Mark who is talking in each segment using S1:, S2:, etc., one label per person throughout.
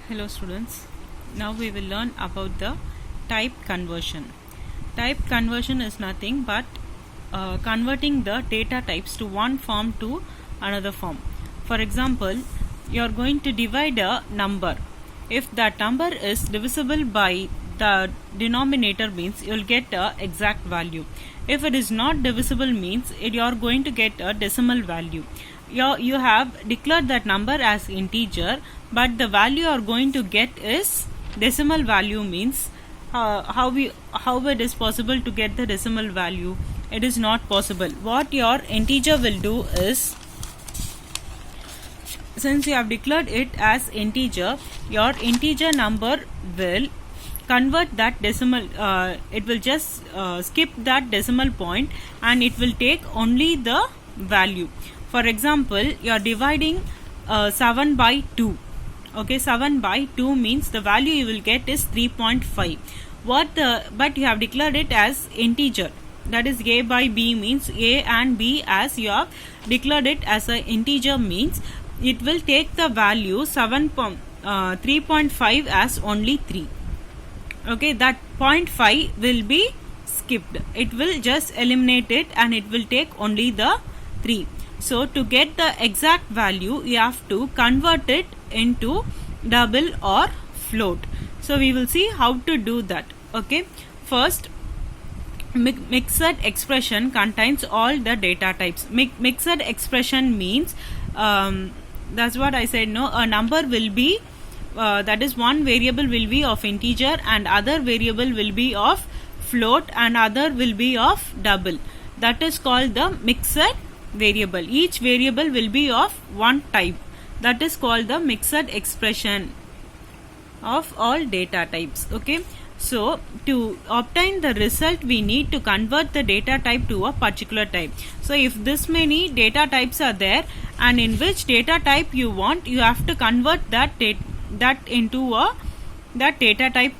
S1: Hello students, now we will learn about the type conversion. Type conversion is nothing but converting the data types to one form to another form. For example, you are going to divide a number. If that number is divisible by the denominator means you will get a exact value. If it is not divisible means you are going to get a decimal value. You have declared that number as integer, but the value you are going to get is decimal value means how it is possible to get the decimal value? It is not possible. What your integer will do is, since you have declared it as integer, your integer number will convert that decimal, it will just skip that decimal point and it will take only the value. For example, you are dividing 7 by 2. Okay, 7 by 2 means the value you will get is 3.5. But you have declared it as integer. That is a by b means a and b, as you have declared it as an integer means it will take the value 3.5 as only 3. Okay, that 0.5 will be skipped. It will just eliminate it and it will take only the 3. So to get the exact value, you have to convert it into double or float. So we will see how to do that. Okay, first, mixed expression contains all the data types. Mixed expression means that's what I said. No, a number will be that is, one variable will be of integer and other variable will be of float and other will be of double. That is called the mixed variable. Each variable will be of one type. That is called the mixed expression of all data types. Okay, so to obtain the result, we need to convert the data type to a particular type. So if this many data types are there and in which data type you want, you have to convert that into that data type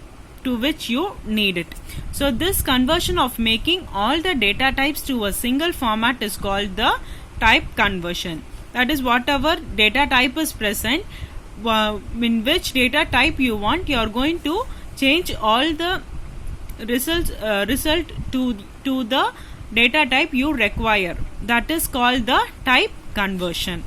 S1: to which you need it. So this conversion of making all the data types to a single format is called the type conversion. That is, whatever data type is present, in which data type you want, you are going to change all the result to the data type you require. That is called the type conversion.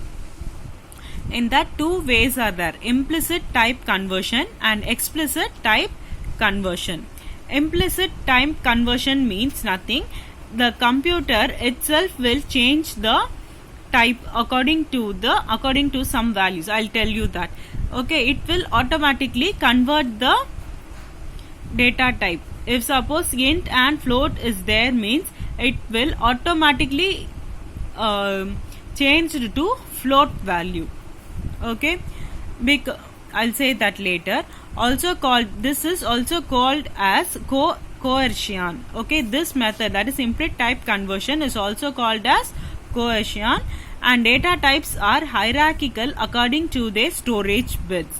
S1: In that, two ways are there: implicit type conversion and explicit type conversion. Implicit type conversion means nothing. The computer itself will change the type according to some values. I'll tell you that. Okay, it will automatically convert the data type. If suppose int and float is there means it will automatically change to float value. Okay, I'll say that later. This is also called as coercion. Okay, this method, that is implicit type conversion, is also called as coercion, and data types are hierarchical according to their storage bits.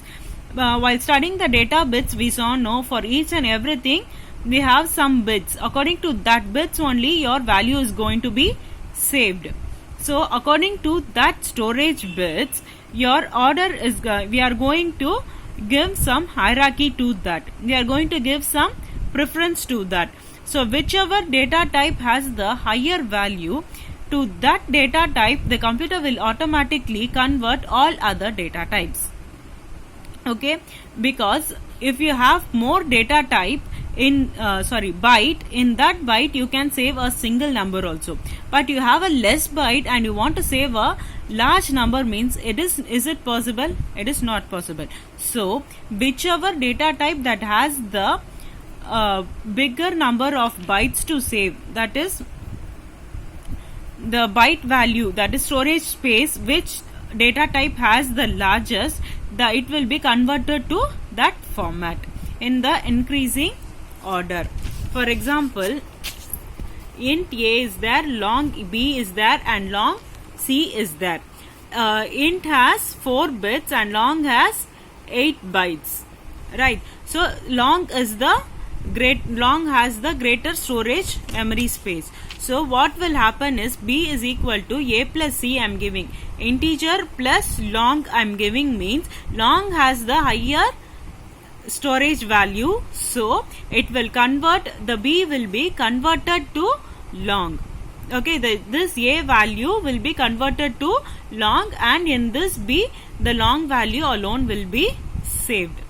S1: While studying the data bits, we saw for each and everything we have some bits. According to that bits only your value is going to be saved. So according to that storage bits, your order is we are going to give some hierarchy to that. We are going to give some preference to that. So whichever data type has the higher value, to that data type the computer will automatically convert all other data types. Okay, because if you have more data type in byte, in that byte you can save a single number also, but you have a less byte and you want to save a large number means is it possible? It is not possible. So whichever data type that has the bigger number of bytes to save, that is the byte value, that is storage space, which data type has the largest, it will be converted to that format in the increasing order. For example, int a is there, long b is there and long c is there. Int has 4 bits and long has 8 bytes, right? So long has the greater storage memory space. So what will happen is b is equal to a plus c I am giving. Integer plus long I am giving means long has the higher storage value, so it will convert, the B will be converted to long. Okay, this A value will be converted to long, and in this B the long value alone will be saved.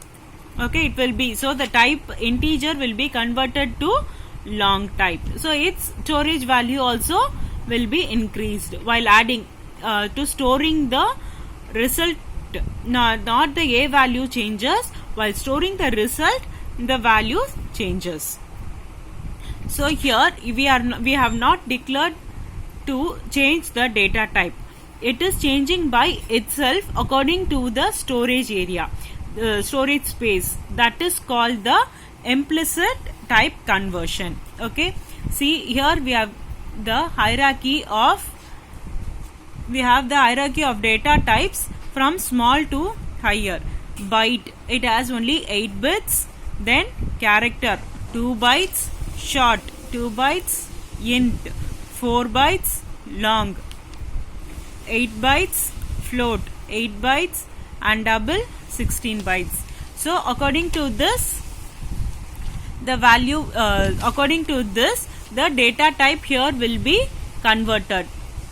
S1: Okay, it will be, so the type integer will be converted to long type, so its storage value also will be increased while adding to storing the result. Not the A value changes, while storing the result the value changes. So here we have not declared to change the data type. It is changing by itself according to the storage area, storage space. That is called the implicit type conversion. Okay, see here we have the hierarchy of data types from small to higher. Byte, it has only 8 bits. Then character, 2 bytes. Short, 2 bytes. Int, 4 bytes. Long, 8 bytes. Float, 8 bytes. And double, 16 bytes. So according to this, the value the data type here will be converted.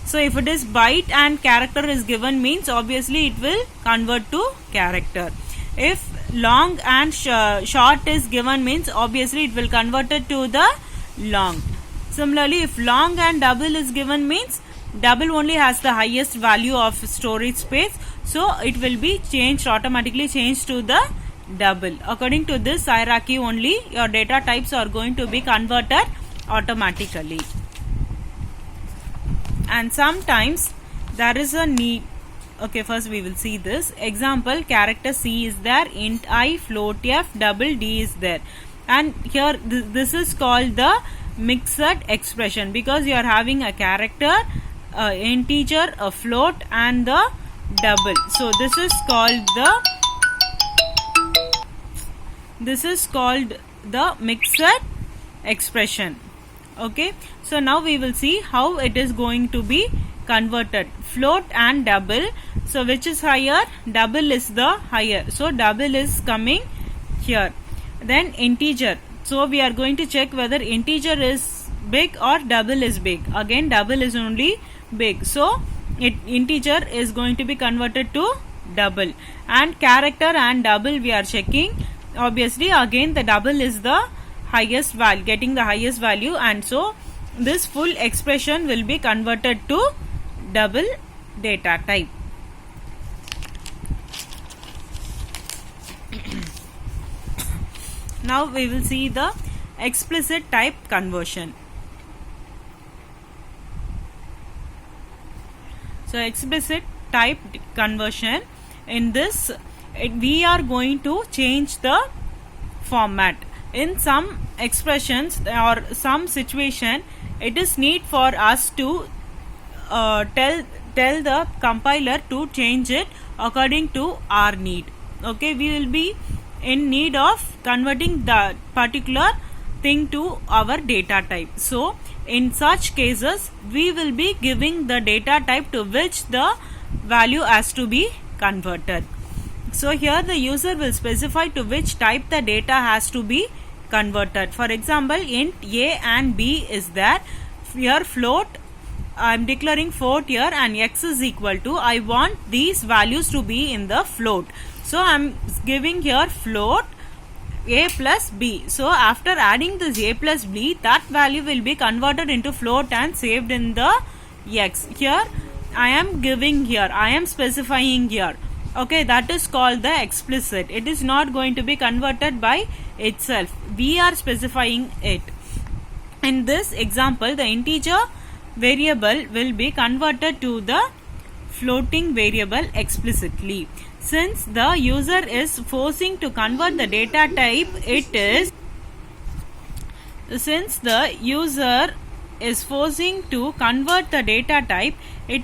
S1: So if it is byte and character is given, means obviously it will convert to character. If long and short is given, means obviously it will convert it to the long. Similarly, if long and double is given, means double only has the highest value of storage space, so it will be automatically changed to the double. According to this hierarchy only, your data types are going to be converted automatically. And sometimes there is a need. Okay, first we will see this example. Character C is there, int I, float F, double D is there, and here this is called the mixed expression, because you are having a character, integer, a float, and the double. So this is called the mixed expression. Okay, so now we will see how it is going to be converted. Float and double, so which is higher? Double is the higher, so double is coming here. Then integer, so we are going to check whether integer is big or double is big. Again double is only big, so integer is going to be converted to double. And character and double we are checking. Obviously again the double is the highest value, getting the highest value, and so this full expression will be converted to double data type. Now we will see the explicit type conversion. So explicit type conversion, in this we are going to change the format. In some expressions or some situation, it is need for us to tell the compiler to change it according to our need. Okay, we will be in need of converting the particular thing to our data type. So in such cases, we will be giving the data type to which the value has to be converted. So here the user will specify to which type the data has to be converted. For example, int A and B is there. Here float, I am declaring float here, and x is equal to, I want these values to be in the float. So I am giving here float A plus B. So after adding this A plus B, that value will be converted into float and saved in the x. Here I am giving here, I am specifying here. Okay, that is called the explicit. It is not going to be converted by itself. We are specifying it. In this example, the integer variable will be converted to the floating variable explicitly. Since the user is forcing to convert the data type, it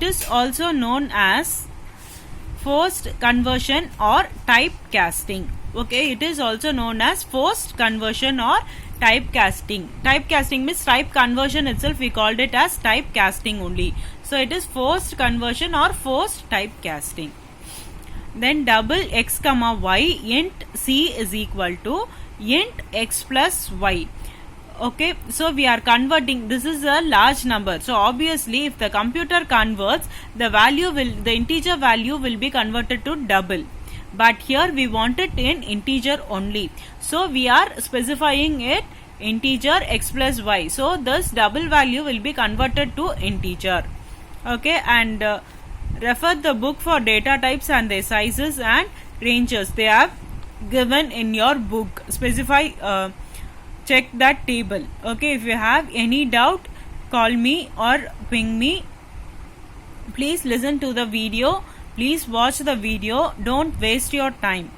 S1: is also known as forced conversion or typecasting. Okay, it is also known as forced conversion or typecasting. Typecasting means type conversion itself, we called it as typecasting only. So it is forced conversion or forced typecasting. then double x comma y int c is equal to int x plus y. Okay, so we are converting, this is a large number, so obviously if the computer converts, the integer value will be converted to double, but here we want it in integer only, so we are specifying it integer x plus y, so this double value will be converted to integer. Okay, and refer the book for data types and their sizes and ranges they have given in your book. Check that table. Okay, if you have any doubt, call me or ping me. Please listen to the video, please watch the video, don't waste your time.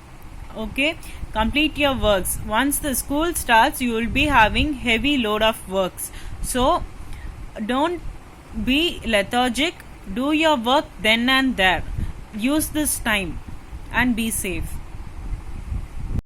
S1: Okay, complete your works. Once the school starts, you will be having heavy load of works, so don't be lethargic, do your work then and there, use this time and be safe.